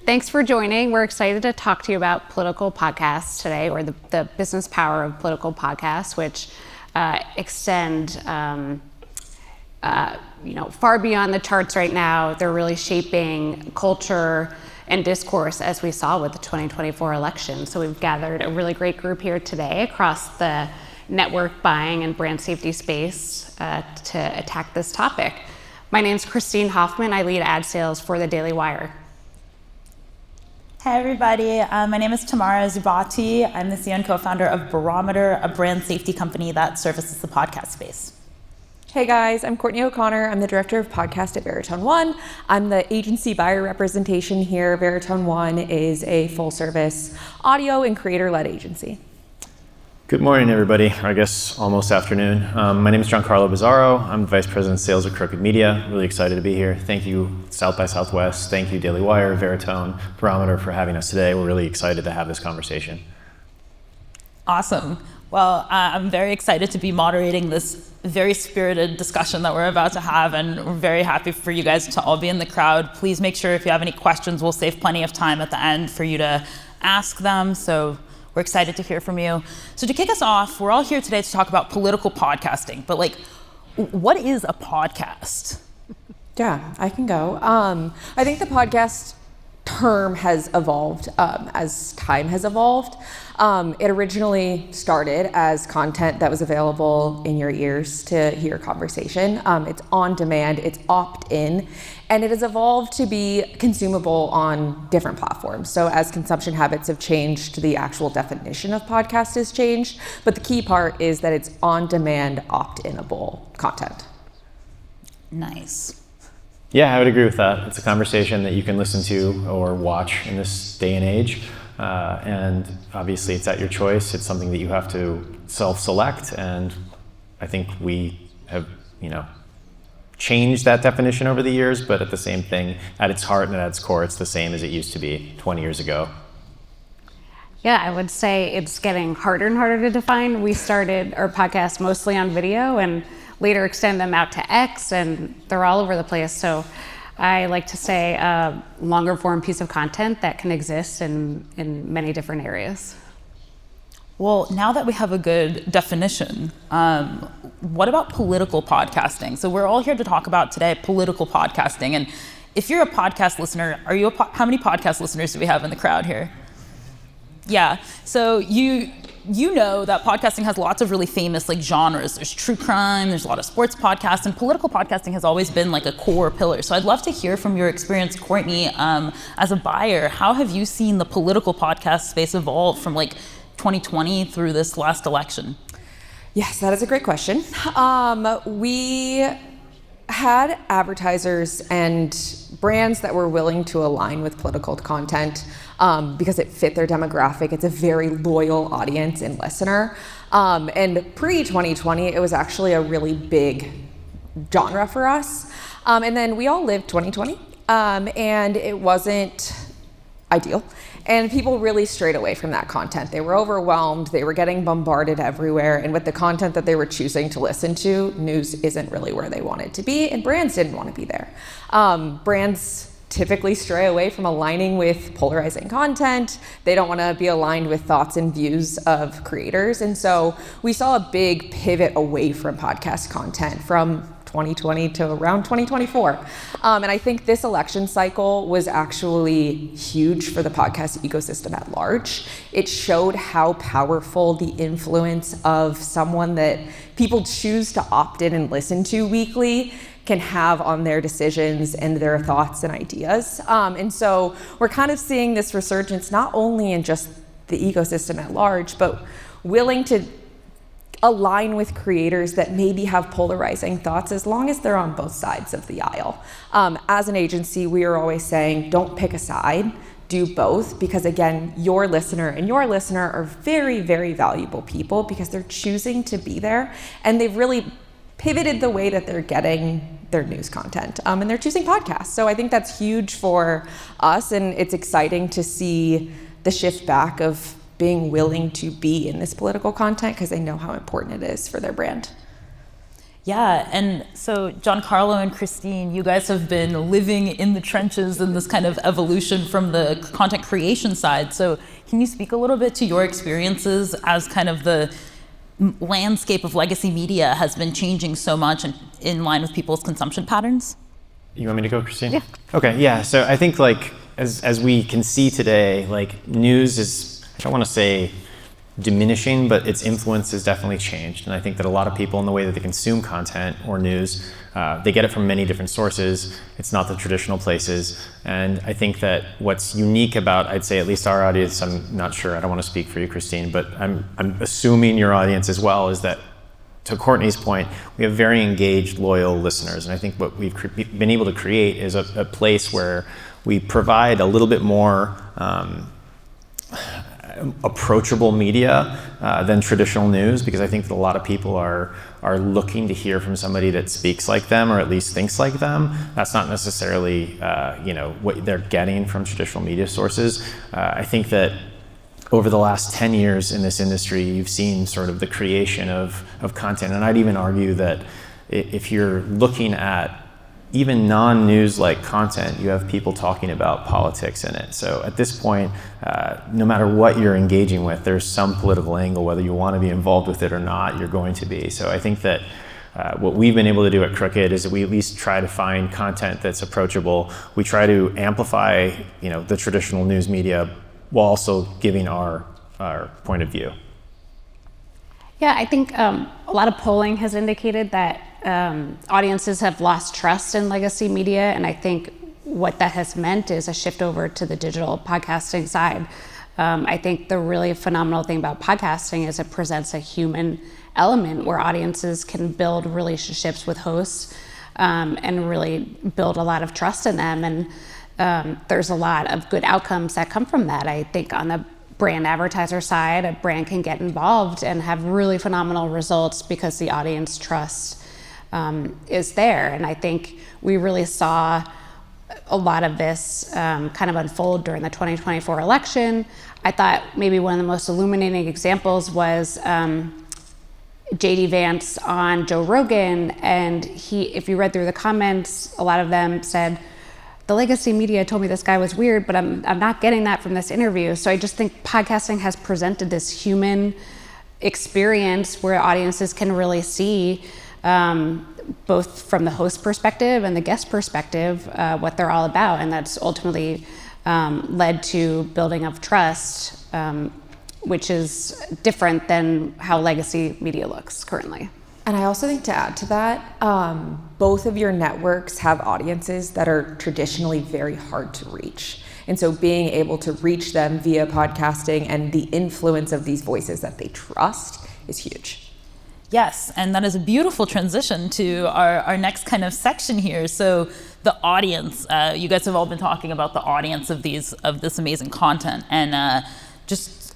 Thanks for joining. We're excited to talk to you about political podcasts today, or the business power of political podcasts, which extend far beyond the charts right now. They're really shaping culture and discourse, as we saw with the 2024 election. So we've gathered a really great group here today across the network buying and brand safety space to attack this topic. My name's Christine Hoffmann. I lead ad sales for the Daily Wire. Hi everybody, my name is Tamara Zubatiy. I'm the CEO and co-founder of Barometer, a brand safety company that services the podcast space. Hey guys, I'm Courtney O'Connor. I'm the director of podcast at Veritone One. I'm the agency buyer representation here. Veritone One is a full service audio and creator-led agency. Good morning, everybody, or I guess almost afternoon. My name is Giancarlo Bizzarro. I'm the Vice President of Sales at Crooked Media. Really excited to be here. Thank you, South by Southwest. Thank you, Daily Wire, Veritone, Barometer for having us today. We're really excited to have this conversation. Awesome. Well, I'm very excited to be moderating this very spirited discussion that we're about to have, and we're very happy for you guys to all be in the crowd. Please make sure if you have any questions, we'll save plenty of time at the end for you to ask them. So we're excited to hear from you. So to kick us off, we're all here today to talk about political podcasting, but what is a podcast? Yeah, I can go. I think the podcast term has evolved as time has evolved. It originally started as content that was available in your ears to hear conversation. It's on demand, it's opt-in, and it has evolved to be consumable on different platforms. So as consumption habits have changed, the actual definition of podcast has changed, but the key part is that it's on-demand, opt-inable content. Nice. Yeah, I would agree with that. It's a conversation that you can listen to or watch in this day and age. And obviously it's at your choice. It's something that you have to self-select. And I think we have, changed that definition over the years, but at the same thing, at its heart and at its core, it's the same as it used to be 20 years ago. Yeah, I would say it's getting harder and harder to define. We started our podcast mostly on video and later extend them out to X, and they're all over the place. So I like to say a longer form piece of content that can exist in many different areas. Well, now that we have a good definition, what about political podcasting? So we're all here to talk about today political podcasting. And if you're a podcast listener, how many podcast listeners do we have in the crowd here? Yeah, so you know that podcasting has lots of really famous genres. There's true crime, there's a lot of sports podcasts, and political podcasting has always been a core pillar. So I'd love to hear from your experience, Courtney, as a buyer. How have you seen the political podcast space evolve from 2020 through this last election? Yes, that is a great question. We had advertisers and brands that were willing to align with political content because it fit their demographic. It's a very loyal audience and listener. And pre-2020, it was actually a really big genre for us. And then we all lived 2020, and it wasn't ideal. And people really strayed away from that content. They were overwhelmed, they were getting bombarded everywhere, and with the content that they were choosing to listen to, news isn't really where they wanted to be, and brands didn't want to be there. Brands typically stray away from aligning with polarizing content. They don't want to be aligned with thoughts and views of creators. And so we saw a big pivot away from podcast content from 2020 to around 2024. And I think this election cycle was actually huge for the podcast ecosystem at large. It showed how powerful the influence of someone that people choose to opt in and listen to weekly can have on their decisions and their thoughts and ideas. And so we're kind of seeing this resurgence not only in just the ecosystem at large, but willing to align with creators that maybe have polarizing thoughts as long as they're on both sides of the aisle. As an agency, we are always saying, don't pick a side, do both, because again, your listener and your listener are very, very valuable people because they're choosing to be there, and they've really pivoted the way that they're getting their news content, and they're choosing podcasts. So I think that's huge for us, and it's exciting to see the shift back of being willing to be in this political content because they know how important it is for their brand. Yeah, and so Giancarlo and Christine, you guys have been living in the trenches in this kind of evolution from the content creation side. So can you speak a little bit to your experiences as kind of the landscape of legacy media has been changing so much in line with people's consumption patterns? You want me to go, Christine? Yeah. Okay, yeah, so I think like as we can see today, like news is, I don't want to say diminishing, but its influence has definitely changed. And I think that a lot of people in the way that they consume content or news, they get it from many different sources. It's not the traditional places. And I think that what's unique about, I'd say at least our audience, I'm not sure, I don't want to speak for you, Christine, but I'm assuming your audience as well, is that to Courtney's point, we have very engaged, loyal listeners. And I think what we've been able to create is a place where we provide a little bit more approachable media than traditional news, because I think that a lot of people are looking to hear from somebody that speaks like them or at least thinks like them. That's not necessarily what they're getting from traditional media sources. I think that over the last 10 years in this industry, you've seen sort of the creation of content, and I'd even argue that if you're looking at even non-news like content, you have people talking about politics in it. So at this point, no matter what you're engaging with, there's some political angle, whether you want to be involved with it or not, you're going to be. So I think that what we've been able to do at Crooked is that we at least try to find content that's approachable. We try to amplify, the traditional news media while also giving our point of view. Yeah, I think a lot of polling has indicated that audiences have lost trust in legacy media, and I think what that has meant is a shift over to the digital podcasting side. I think the really phenomenal thing about podcasting is it presents a human element where audiences can build relationships with hosts and really build a lot of trust in them, and there's a lot of good outcomes that come from that. I think on the brand advertiser side, a brand can get involved and have really phenomenal results because the audience trust is there. And I think we really saw a lot of this kind of unfold during the 2024 election. I thought maybe one of the most illuminating examples was JD Vance on Joe Rogan, and if you read through the comments, a lot of them said, the legacy media told me this guy was weird, but I'm not getting that from this interview. So I just think podcasting has presented this human experience where audiences can really see both from the host perspective and the guest perspective what they're all about, and that's ultimately led to building of trust, which is different than how legacy media looks currently. And I also think to add to that, both of your networks have audiences that are traditionally very hard to reach. And so being able to reach them via podcasting and the influence of these voices that they trust is huge. Yes, and that is a beautiful transition to our next kind of section here. So the audience, you guys have all been talking about the audience of this amazing content, and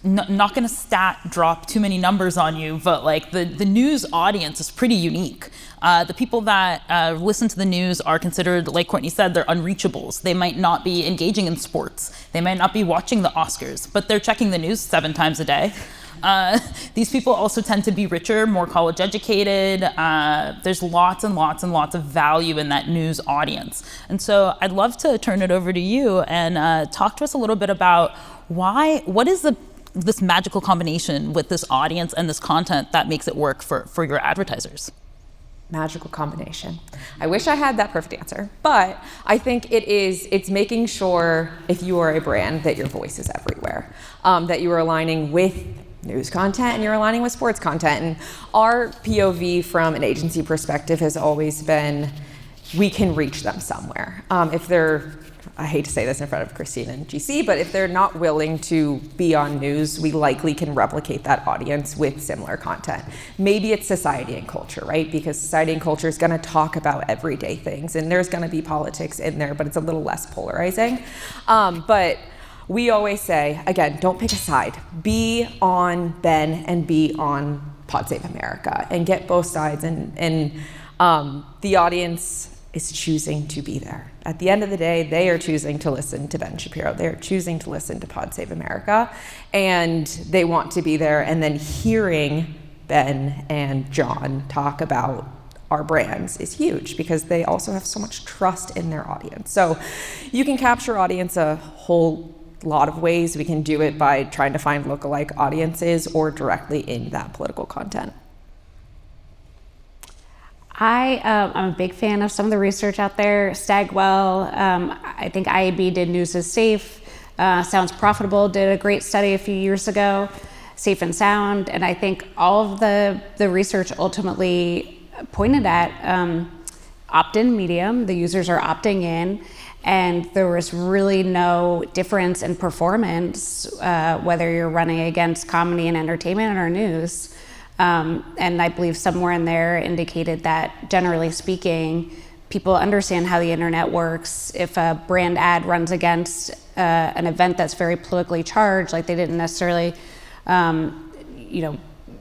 not going to stat drop too many numbers on you, but like the news audience is pretty unique. The people that listen to the news are considered, like Courtney said, they're unreachables. They might not be engaging in sports. They might not be watching the Oscars, but they're checking the news 7 times a day. These people also tend to be richer, more college educated. There's lots and lots and lots of value in that news audience. And so I'd love to turn it over to you and talk to us a little bit about what is this magical combination with this audience and this content that makes it work for your advertisers? Magical combination. I wish I had that perfect answer, but I think it's making sure, if you are a brand, that your voice is everywhere, that you are aligning with news content and you're aligning with sports content. And our POV from an agency perspective has always been, we can reach them somewhere. If they're, I hate to say this in front of Christine and GC, but if they're not willing to be on news, we likely can replicate that audience with similar content. Maybe it's society and culture, right? Because society and culture is going to talk about everyday things, and there's going to be politics in there, but it's a little less polarizing. But we always say, again, don't pick a side. Be on Ben and be on Pod Save America and get both sides, and the audience is choosing to be there. At the end of the day, they are choosing to listen to Ben Shapiro. They're choosing to listen to Pod Save America, and they want to be there. And then hearing Ben and John talk about our brands is huge because they also have so much trust in their audience. So you can capture audience a whole lot of ways. We can do it by trying to find lookalike audiences or directly in that political content. I'm a big fan of some of the research out there. Stagwell, I think IAB did News is Safe. Sounds Profitable did a great study a few years ago, Safe and Sound. And I think all of the research ultimately pointed at opt-in medium. The users are opting in, and there was really no difference in performance, whether you're running against comedy and entertainment or news. And I believe somewhere in there indicated that, generally speaking, people understand how the internet works. If a brand ad runs against an event that's very politically charged, like they didn't necessarily,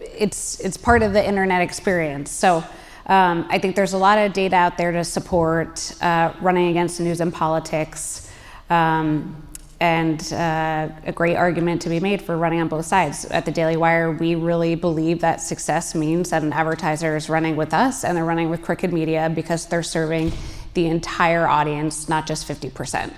it's part of the internet experience. So I think there's a lot of data out there to support running against news and politics. And a great argument to be made for running on both sides. At the Daily Wire, we really believe that success means that an advertiser is running with us and they're running with Crooked Media because they're serving the entire audience, not just 50%.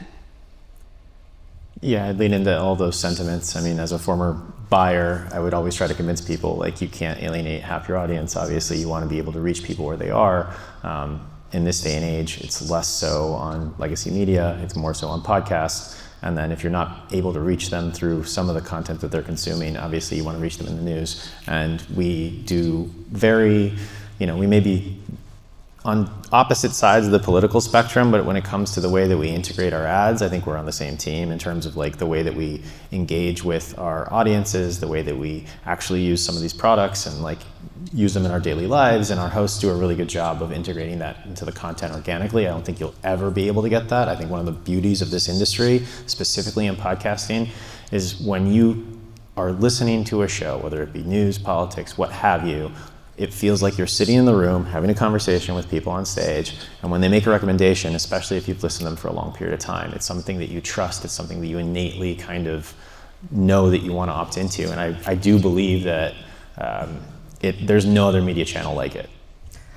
Yeah, I'd lean into all those sentiments. I mean, as a former buyer, I would always try to convince people, like, you can't alienate half your audience. Obviously, you want to be able to reach people where they are. In this day and age, it's less so on legacy media, it's more so on podcasts. And then if you're not able to reach them through some of the content that they're consuming, obviously you want to reach them in the news. And we do we may be on opposite sides of the political spectrum, but when it comes to the way that we integrate our ads, I think we're on the same team in terms of like the way that we engage with our audiences, the way that we actually use some of these products and like use them in our daily lives, and our hosts do a really good job of integrating that into the content organically. I don't think you'll ever be able to get that. I think one of the beauties of this industry, specifically in podcasting, is when you are listening to a show, whether it be news, politics, what have you, it feels like you're sitting in the room having a conversation with people on stage, and when they make a recommendation, especially if you've listened to them for a long period of time, it's something that you trust, it's something that you innately kind of know that you want to opt into. And I do believe that there's no other media channel like it.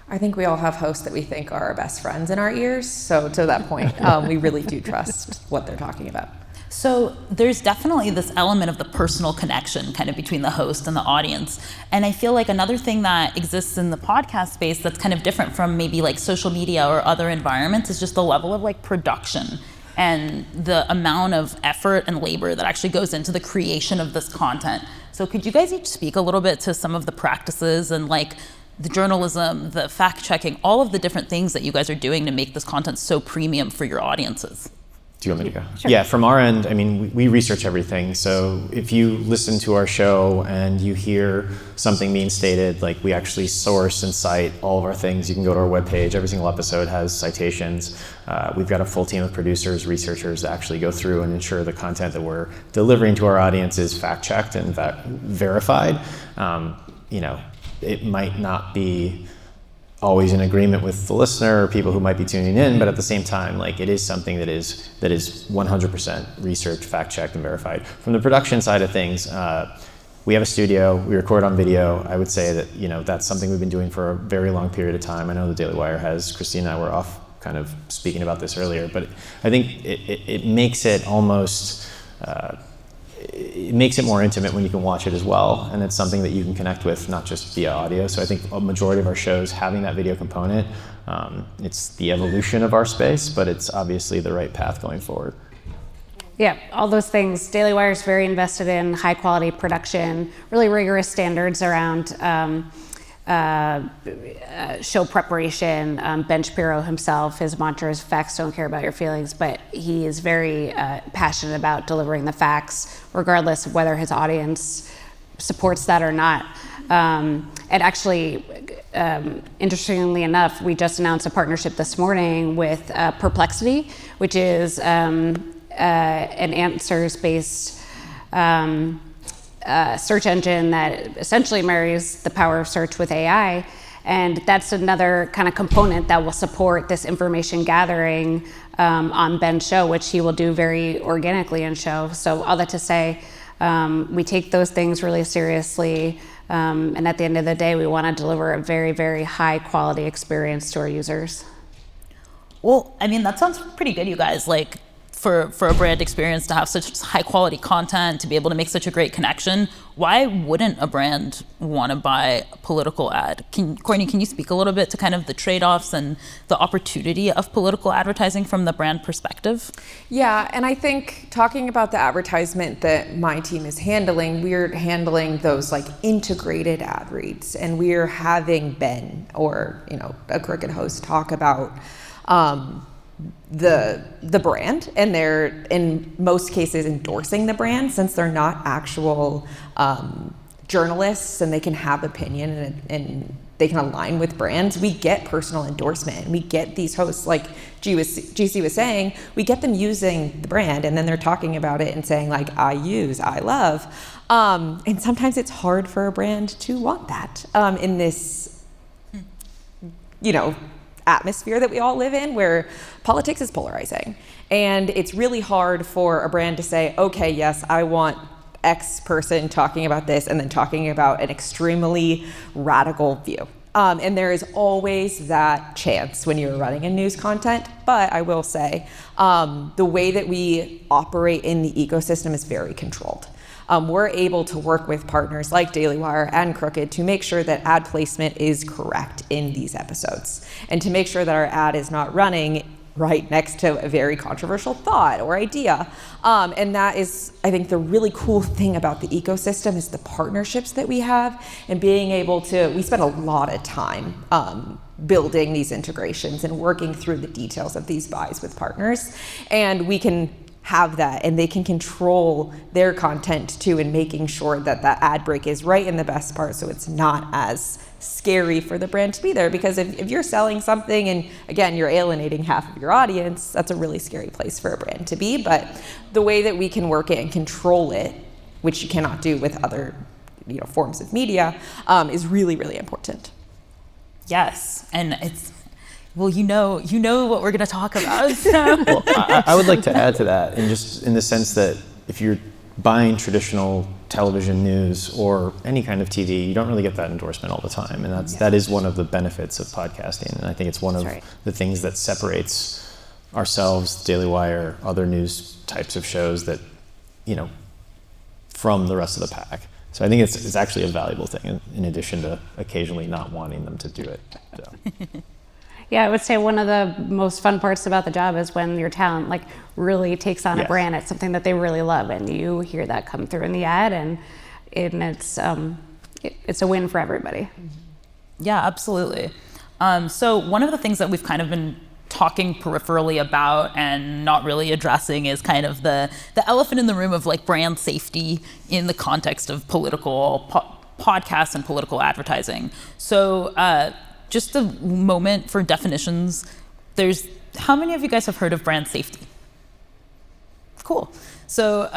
I think we all have hosts that we think are our best friends in our ears. So to that point, we really do trust what they're talking about. So there's definitely this element of the personal connection kind of between the host and the audience. And I feel like another thing that exists in the podcast space that's kind of different from maybe like social media or other environments is just the level of like production and the amount of effort and labor that actually goes into the creation of this content. So could you guys each speak a little bit to some of the practices and like the journalism, the fact checking, all of the different things that you guys are doing to make this content so premium for your audiences? Do you want me to go? Sure. Yeah, from our end, I mean, we research everything. So if you listen to our show and you hear something being stated, like we actually source and cite all of our things. You can go to our webpage. Every single episode has citations. We've got a full team of producers, researchers that actually go through and ensure the content that we're delivering to our audience is fact-checked and verified. It might not be always in agreement with the listener or people who might be tuning in, but at the same time, like it is something that is 100% researched, fact-checked, and verified. From the production side of things, we have a studio, we record on video. I would say that that's something we've been doing for a very long period of time. I know the Daily Wire has. Christine and I were off kind of speaking about this earlier, but I think it makes it almost it makes it more intimate when you can watch it as well, and it's something that you can connect with, not just via audio. So I think a majority of our shows having that video component, it's the evolution of our space, but it's obviously the right path going forward. Yeah, all those things. Daily Wire is very invested in high quality production, really rigorous standards around show preparation. Ben Shapiro himself, his mantra is facts don't care about your feelings, but he is very passionate about delivering the facts, regardless of whether his audience supports that or not. And actually, interestingly enough, we just announced a partnership this morning with Perplexity, which is an answers-based search engine that essentially marries the power of search with AI. And that's another kind of component that will support this information gathering on Ben's show, which he will do very organically in show. So all that to say, we take those things really seriously. And at the end of the day, we want to deliver a very, very high quality experience to our users. Well, I mean, that sounds pretty good, you guys. Like, for a brand experience to have such high quality content, to be able to make such a great connection, why wouldn't a brand want to buy a political ad? Courtney, can you speak a little bit to kind of the trade-offs and the opportunity of political advertising from the brand perspective? Yeah, and I think talking about the advertisement that my team is handling, we're handling those like integrated ad reads, and we're having Ben or a Crooked host talk about the brand, and they're in most cases endorsing the brand since they're not actual journalists, and they can have opinion and they can align with brands. We get personal endorsement, and we get these hosts like GC was saying, we get them using the brand, and then they're talking about it and saying like, I love. And sometimes it's hard for a brand to want that in this, atmosphere that we all live in, where politics is polarizing, and it's really hard for a brand to say, okay, yes, I want X person talking about this and then talking about an extremely radical view. And there is always that chance when you're running a news content, but I will say the way that we operate in the ecosystem is very controlled. We're able to work with partners like Daily Wire and Crooked to make sure that ad placement is correct in these episodes, and to make sure that our ad is not running right next to a very controversial thought or idea. And that is, I think, the really cool thing about the ecosystem is the partnerships that we have, and being able to, we spend a lot of time building these integrations and working through the details of these buys with partners, and we can have that, and they can control their content too, and making sure that that ad break is right in the best part, so it's not as scary for the brand to be there. Because if you're selling something and again you're alienating half of your audience, that's a really scary place for a brand to be. But the way that we can work it and control it, which you cannot do with other forms of media, is really, really important. Yes, and it's, well, you know what we're going to talk about. So. Well, I would like to add to that, and just in the sense that if you're buying traditional television news or any kind of TV, you don't really get that endorsement all the time, and that is one of the benefits of podcasting, and I think it's one of the things that separates ourselves, Daily Wire, other news types of shows that from the rest of the pack. So I think it's actually a valuable thing, in addition to occasionally not wanting them to do it. So. Yeah, I would say one of the most fun parts about the job is when your talent really takes on a brand. It's something that they really love, and you hear that come through in the ad, and it's a win for everybody. Yeah, absolutely. So one of the things that we've kind of been talking peripherally about and not really addressing is kind of the elephant in the room of brand safety in the context of political podcasts and political advertising. So just a moment for definitions. How many of you guys have heard of brand safety? Cool. So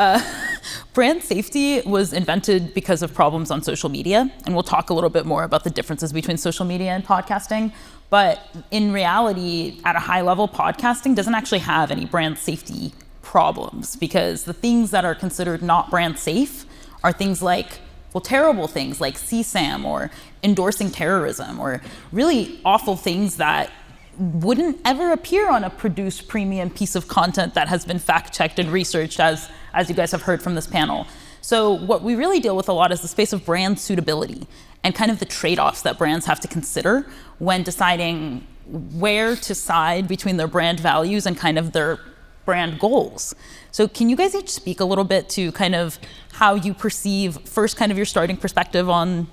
brand safety was invented because of problems on social media, and we'll talk a little bit more about the differences between social media and podcasting. But in reality, at a high level, podcasting doesn't actually have any brand safety problems, because the things that are considered not brand safe are things like, terrible things like CSAM or endorsing terrorism, or really awful things that wouldn't ever appear on a produced premium piece of content that has been fact-checked and researched, as you guys have heard from this panel. So what we really deal with a lot is the space of brand suitability and kind of the trade-offs that brands have to consider when deciding where to side between their brand values and kind of their brand goals. So can you guys each speak a little bit to kind of how you perceive, first kind of your starting perspective on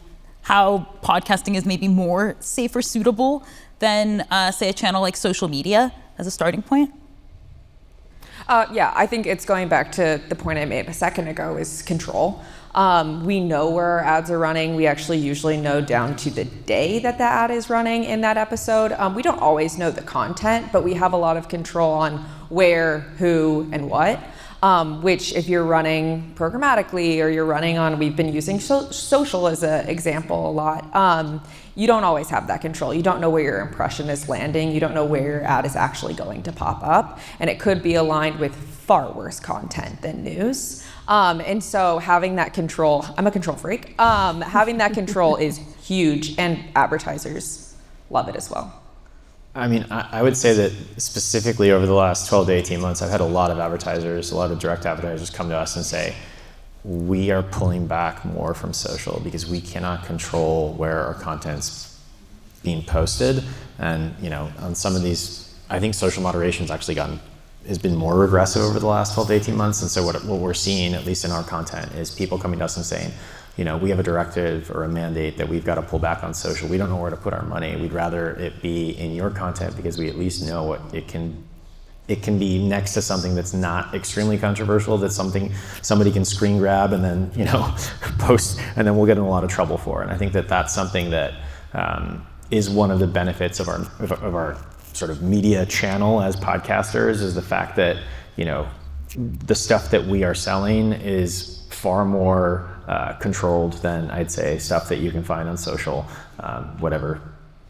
how podcasting is maybe more safe or suitable than, say, a channel like social media as a starting point? Yeah, I think it's going back to the point I made a second ago, is control. We know where our ads are running. We actually usually know down to the day that the ad is running in that episode. We don't always know the content, but we have a lot of control on where, who, and what. Which, if you're running programmatically or you're running on, we've been using social as an example a lot, you don't always have that control. You don't know where your impression is landing. You don't know where your ad is actually going to pop up. And it could be aligned with far worse content than news. And so having that control, I'm a control freak, having that control is huge, and advertisers love it as well. I mean, I would say that specifically over the last 12 to 18 months, I've had a lot of advertisers, a lot of direct advertisers come to us and say, we are pulling back more from social because we cannot control where our content's being posted. And, you know, on some of these, I think social moderation's actually has been more regressive over the last 12 to 18 months. And so what we're seeing, at least in our content, is people coming to us and saying, you know, we have a directive or a mandate that we've got to pull back on social. We don't know where to put our money. We'd rather it be in your content because we at least know what it can be next to something that's not extremely controversial, that's something somebody can screen grab and then, you know, post, and then we'll get in a lot of trouble for. And I think that that's something that is one of the benefits of our sort of media channel as podcasters, is the fact that, you know, the stuff that we are selling is far more controlled than, I'd say, stuff that you can find on social, whatever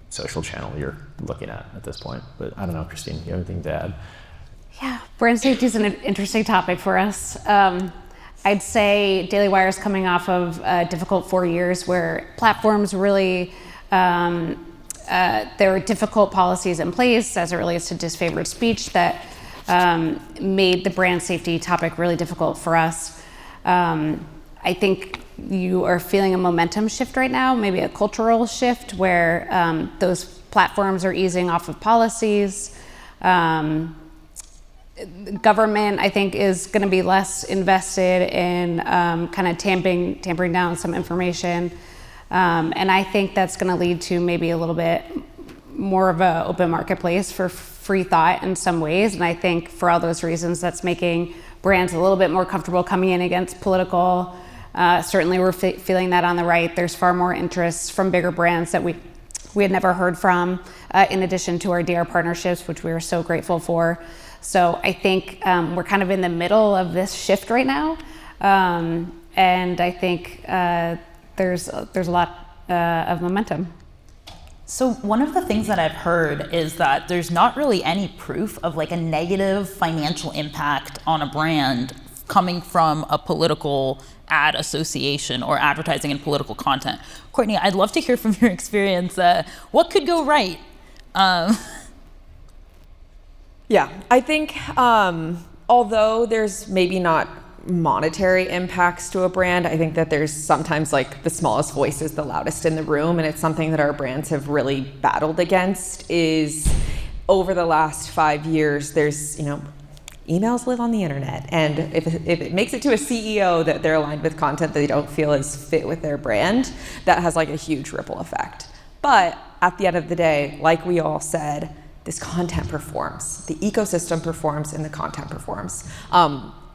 social channel you're looking at this point. But I don't know, Christine, you have anything to add? Yeah, brand safety is an interesting topic for us. I'd say Daily Wire is coming off of difficult 4 years where platforms really, there were difficult policies in place as it relates to disfavored speech that made the brand safety topic really difficult for us. I think you are feeling a momentum shift right now, maybe a cultural shift where those platforms are easing off of policies. Government, I think, is going to be less invested in kind of tampering down some information. And I think that's going to lead to maybe a little bit more of an open marketplace for free thought in some ways. And I think for all those reasons, that's making brands a little bit more comfortable coming in against political. Certainly we're feeling that on the right. There's far more interest from bigger brands that we had never heard from, in addition to our DR partnerships, which we are so grateful for. So I think we're kind of in the middle of this shift right now. And I think there's a lot of momentum. So one of the things that I've heard is that there's not really any proof of like a negative financial impact on a brand coming from a political ad association or advertising in political content. Courtney, I'd love to hear from your experience. What could go right? Yeah, I think although there's maybe not monetary impacts to a brand, I think that there's sometimes like the smallest voice is the loudest in the room, and it's something that our brands have really battled against. Is over the last 5 years, there's, you know, emails live on the internet, and if it makes it to a CEO that they're aligned with content that they don't feel is fit with their brand, that has like a huge ripple effect. But at the end of the day, like we all said, this content performs. The ecosystem performs and the content performs.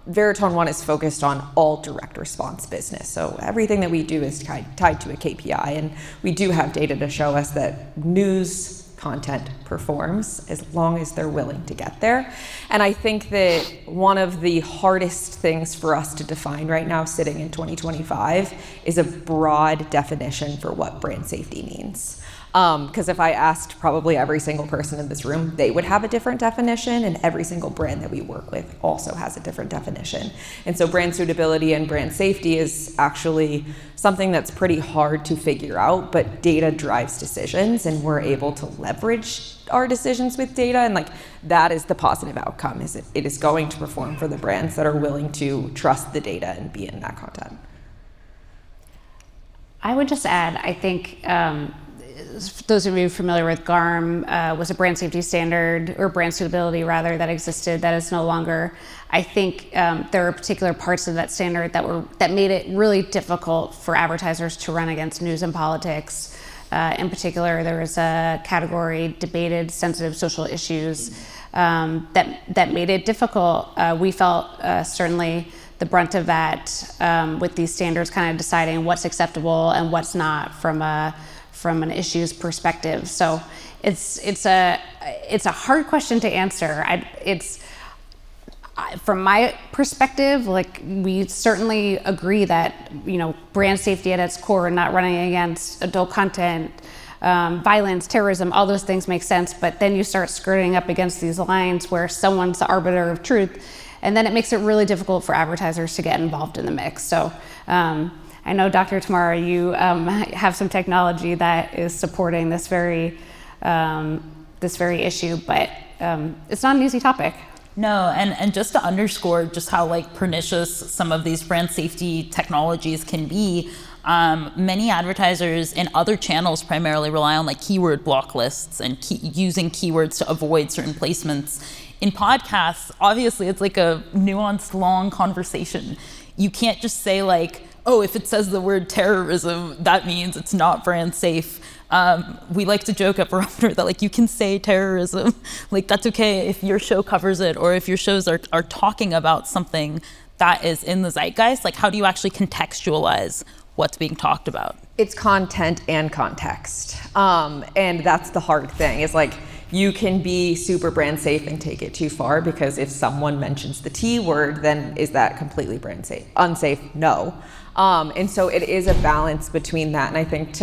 Veritone One is focused on all direct response business. So everything that we do is tied to a KPI, and we do have data to show us that news content performs as long as they're willing to get there. And I think that one of the hardest things for us to define right now, sitting in 2025, is a broad definition for what brand safety means. Because if I asked probably every single person in this room, they would have a different definition, and every single brand that we work with also has a different definition. And so brand suitability and brand safety is actually something that's pretty hard to figure out, but data drives decisions, and we're able to leverage our decisions with data, and like that is the positive outcome, is it is going to perform for the brands that are willing to trust the data and be in that content. I would just add, I think, those of you familiar with GARM was a brand safety standard, or brand suitability rather, that existed that is no longer. I think there are particular parts of that standard that made it really difficult for advertisers to run against news and politics. In particular, there was a category, debated sensitive social issues, that made it difficult. We felt certainly the brunt of that with these standards kind of deciding what's acceptable and what's not from an issues perspective. So it's a hard question to answer. From my perspective, like, we certainly agree that, you know, brand safety at its core, not running against adult content, violence, terrorism, all those things make sense. But then you start skirting up against these lines where someone's the arbiter of truth, and then it makes it really difficult for advertisers to get involved in the mix. So I know, Dr. Tamara, you have some technology that is supporting this very issue, but it's not an easy topic. No, and just to underscore just how like pernicious some of these brand safety technologies can be, many advertisers in other channels primarily rely on like keyword block lists and using keywords to avoid certain placements. In podcasts, obviously it's like a nuanced, long conversation. You can't just say like, oh, if it says the word terrorism, that means it's not brand safe. We like to joke at Barometer that like you can say terrorism, like that's okay if your show covers it, or if your shows are talking about something that is in the zeitgeist. Like, how do you actually contextualize what's being talked about? It's content and context, and that's the hard thing. Is like you can be super brand safe and take it too far, because if someone mentions the T word, then is that completely brand safe? Unsafe? No. And so it is a balance between that, and I think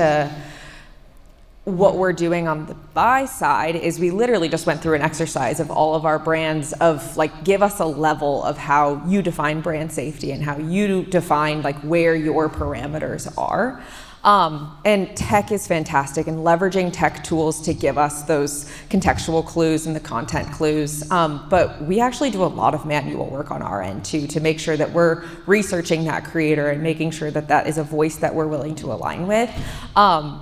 what we're doing on the buy side is we literally just went through an exercise of all of our brands of like, give us a level of how you define brand safety and how you define like where your parameters are. And tech is fantastic, and leveraging tech tools to give us those contextual clues and the content clues. But we actually do a lot of manual work on our end too, to make sure that we're researching that creator and making sure that that is a voice that we're willing to align with.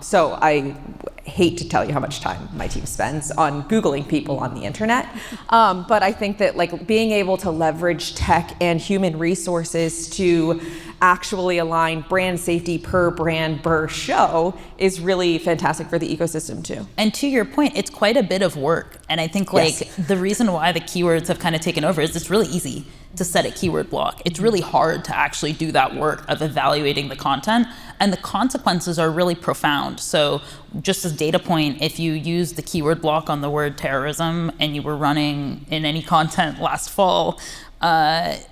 So I hate to tell you how much time my team spends on Googling people on the internet. But I think that like being able to leverage tech and human resources to actually align brand safety per brand per show is really fantastic for the ecosystem too. And to your point, it's quite a bit of work. And I think like the reason why the keywords have kind of taken over is it's really easy to set a keyword block. It's really hard to actually do that work of evaluating the content, and the consequences are really profound. So just as data point, if you use the keyword block on the word terrorism and you were running in any content last fall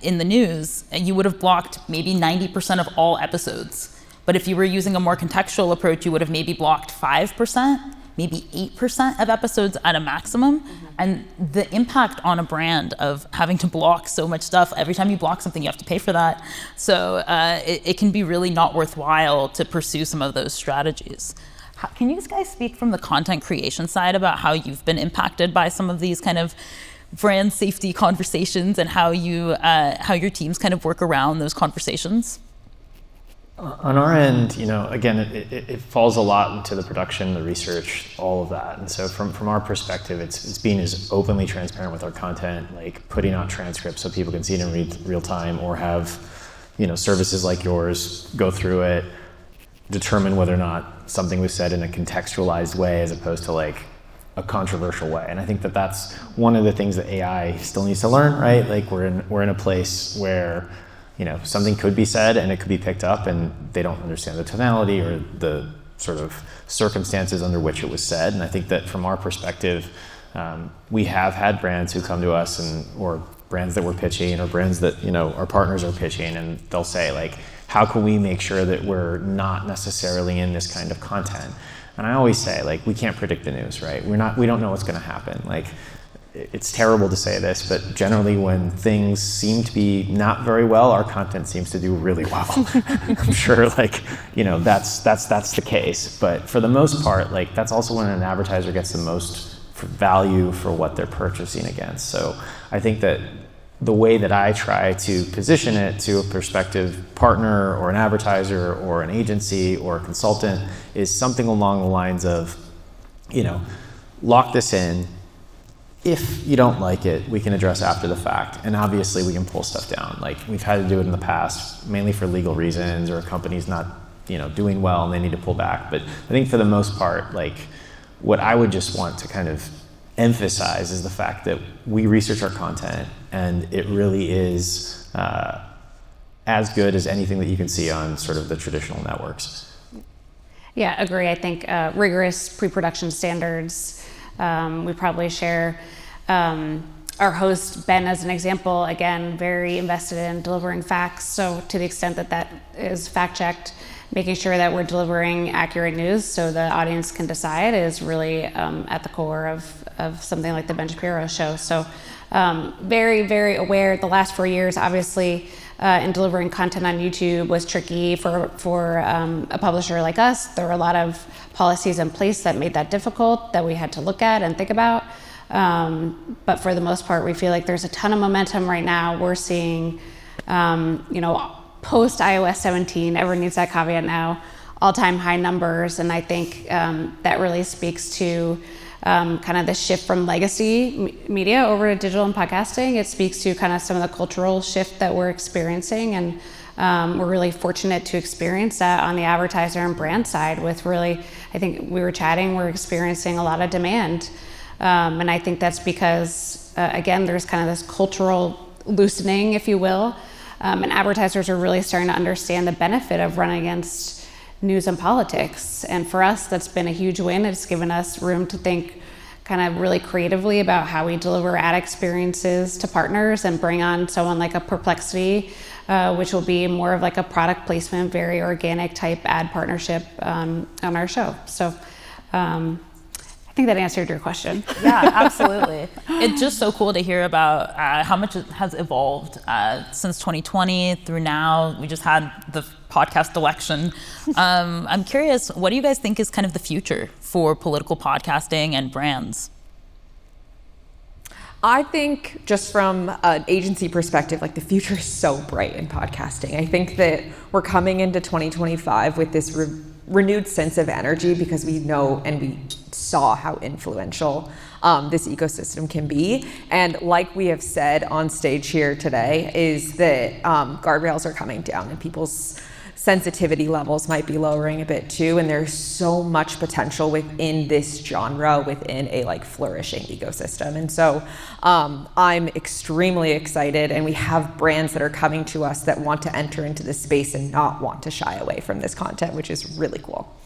in the news, you would have blocked maybe 90% of all episodes. But if you were using a more contextual approach, you would have maybe blocked 5%, maybe 8% of episodes at a maximum. And the impact on a brand of having to block so much stuff, every time you block something, you have to pay for that. So it can be really not worthwhile to pursue some of those strategies. Can you guys speak from the content creation side about how you've been impacted by some of these kind of brand safety conversations, and how your teams kind of work around those conversations? On our end, again, it falls a lot into the production, the research, all of that. And so from our perspective, it's being as openly transparent with our content, like putting out transcripts so people can see it in real time, or have, services like yours go through it, determine whether or not something was said in a contextualized way as opposed to like a controversial way. And I think that that's one of the things that AI still needs to learn, right? Like we're in a place where something could be said and it could be picked up, and they don't understand the tonality or the sort of circumstances under which it was said. And I think that from our perspective, we have had brands who come to us or brands that we're pitching, or brands that our partners are pitching, and they'll say like, how can we make sure that we're not necessarily in this kind of content? And I always say, like, we can't predict the news, right? We don't know what's going to happen. Like, it's terrible to say this, but generally when things seem to be not very well, our content seems to do really well. I'm sure that's the case. But for the most part, like, that's also when an advertiser gets the most value for what they're purchasing against. So I think that the way that I try to position it to a prospective partner or an advertiser or an agency or a consultant is something along the lines of, lock this in. If you don't like it, we can address after the fact. And obviously we can pull stuff down. Like, we've had to do it in the past, mainly for legal reasons, or a company's not, doing well and they need to pull back. But I think for the most part, like, what I would just want to kind of emphasize is the fact that we research our content, and it really is as good as anything that you can see on sort of the traditional networks. Yeah, agree. I think rigorous pre-production standards. We probably share our host, Ben, as an example, again, very invested in delivering facts. So to the extent that that is fact-checked, making sure that we're delivering accurate news so the audience can decide is really at the core of something like the Ben Shapiro show. So very, very aware. The last 4 years, obviously, in delivering content on YouTube was tricky for a publisher like us. There were a lot of policies in place that made that difficult that we had to look at and think about. But for the most part, we feel like there's a ton of momentum right now. We're seeing, post iOS 17, everyone needs that caveat now, all-time high numbers. And I think that really speaks to kind of the shift from legacy media over to digital and podcasting. It speaks to kind of some of the cultural shift that we're experiencing. And we're really fortunate to experience that on the advertiser and brand side with really, I think we were chatting, we're experiencing a lot of demand. And I think that's because, again, there's kind of this cultural loosening, if you will. And advertisers are really starting to understand the benefit of running against news and politics. And for us, that's been a huge win. It's given us room to think kind of really creatively about how we deliver ad experiences to partners and bring on someone like a Perplexity, which will be more of like a product placement, very organic type ad partnership on our show. So I think that answered your question. Yeah, absolutely. It's just so cool to hear about how much it has evolved since 2020 through now. We just had the podcast election. I'm curious, what do you guys think is kind of the future for political podcasting and brands? I think just from an agency perspective, like the future is so bright in podcasting. I think that we're coming into 2025 with this renewed sense of energy because we know and we saw how influential this ecosystem can be. And like we have said on stage here today, is that guardrails are coming down and people's sensitivity levels might be lowering a bit too. And there's so much potential within this genre, within a like flourishing ecosystem. And so I'm extremely excited, and we have brands that are coming to us that want to enter into this space and not want to shy away from this content, which is really cool.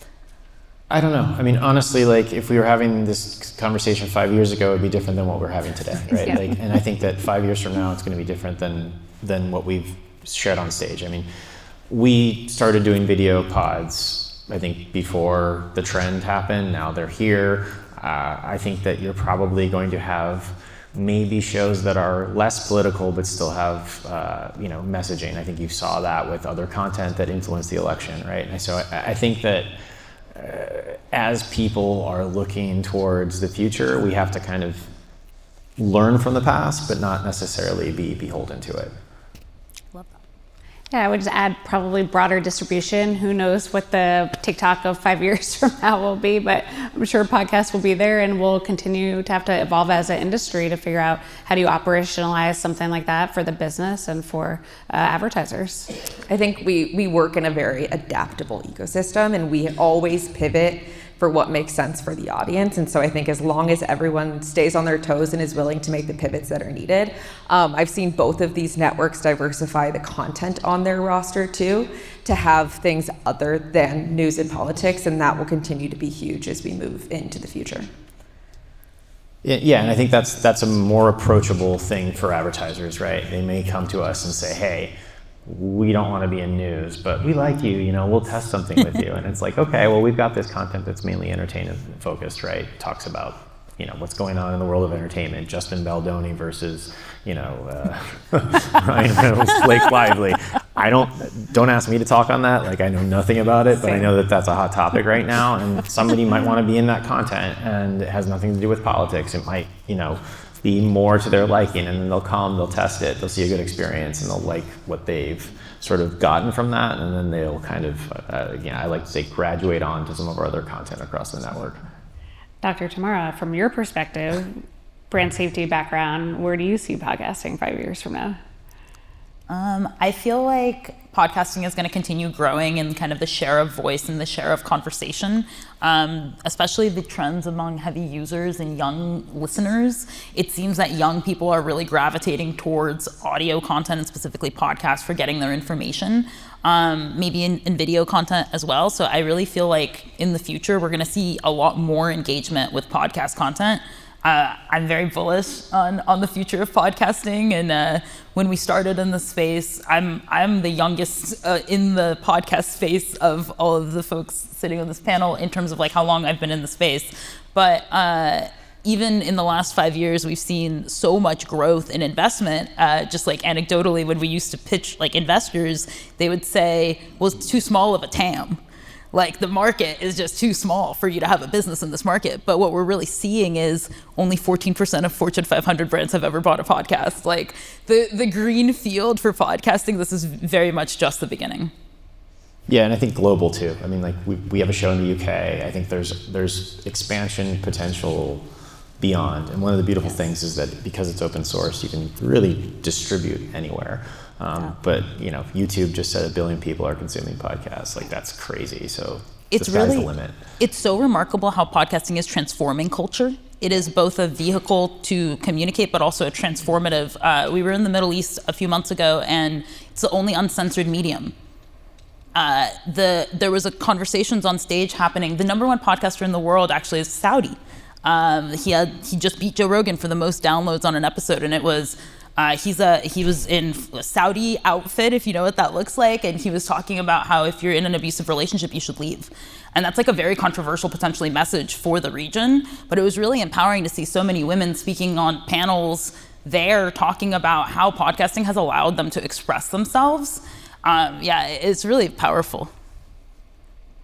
I don't know. I mean, honestly, like if we were having this conversation 5 years ago, it'd be different than what we're having today, right? Yeah. And I think that 5 years from now, it's going to be different than what we've shared on stage. I mean, we started doing video pods, I think, before the trend happened. Now they're here. I think that you're probably going to have maybe shows that are less political but still have messaging. I think you saw that with other content that influenced the election, right? And so I think that as people are looking towards the future, we have to kind of learn from the past, but not necessarily be beholden to it. Love that. Yeah, I would just add probably broader distribution. Who knows what the TikTok of 5 years from now will be, but I'm sure podcasts will be there, and we'll continue to have to evolve as an industry to figure out how do you operationalize something like that for the business and for advertisers. I think we work in a very adaptable ecosystem, and we always pivot for what makes sense for the audience. And so I think as long as everyone stays on their toes and is willing to make the pivots that are needed, I've seen both of these networks diversify the content on their roster too, to have things other than news and politics, and that will continue to be huge as we move into the future. Yeah, and I think that's a more approachable thing for advertisers, right? They may come to us and say, hey, we don't want to be in news, but we like you, we'll test something with you. And it's like, okay, well, we've got this content that's mainly entertainment focused, right? Talks about, what's going on in the world of entertainment. Justin Baldoni versus, Ryan Reynolds, Blake Lively. Don't ask me to talk on that. Like, I know nothing about it, but I know that that's a hot topic right now. And somebody might want to be in that content, and it has nothing to do with politics. It might, be more to their liking, and then they'll come, they'll test it, they'll see a good experience, and they'll like what they've sort of gotten from that, and then they'll kind of, I like to say, graduate on to some of our other content across the network. Dr. Tamara, from your perspective, brand safety background, where do you see podcasting 5 years from now? I feel like podcasting is going to continue growing in kind of the share of voice and the share of conversation, especially the trends among heavy users and young listeners. It seems that young people are really gravitating towards audio content, and specifically podcasts, for getting their information, maybe in video content as well. So I really feel like in the future, we're going to see a lot more engagement with podcast content. I'm very bullish on the future of podcasting. And when we started in the space, I'm the youngest in the podcast space of all of the folks sitting on this panel in terms of like how long I've been in the space. But even in the last 5 years, we've seen so much growth in investment. Just like anecdotally, when we used to pitch like investors, they would say, well, it's too small of a TAM. Like the market is just too small for you to have a business in this market. But what we're really seeing is only 14% of Fortune 500 brands have ever bought a podcast. Like the green field for podcasting, this is very much just the beginning. Yeah, and I think global too. I mean, like we have a show in the UK. I think there's expansion potential beyond. And one of the beautiful things is that because it's open source, you can really distribute anywhere. But YouTube just said 1 billion people are consuming podcasts. Like that's crazy. So the sky's the limit. It's so remarkable how podcasting is transforming culture. It is both a vehicle to communicate, but also a transformative. We were in the Middle East a few months ago, and it's the only uncensored medium. There was a conversations on stage happening. The number 1 podcaster in the world actually is Saudi. He just beat Joe Rogan for the most downloads on an episode, and it was. He was in a Saudi outfit, if you know what that looks like, and he was talking about how if you're in an abusive relationship, you should leave. And that's like a very controversial, potentially, message for the region, but it was really empowering to see so many women speaking on panels there, talking about how podcasting has allowed them to express themselves. It's really powerful.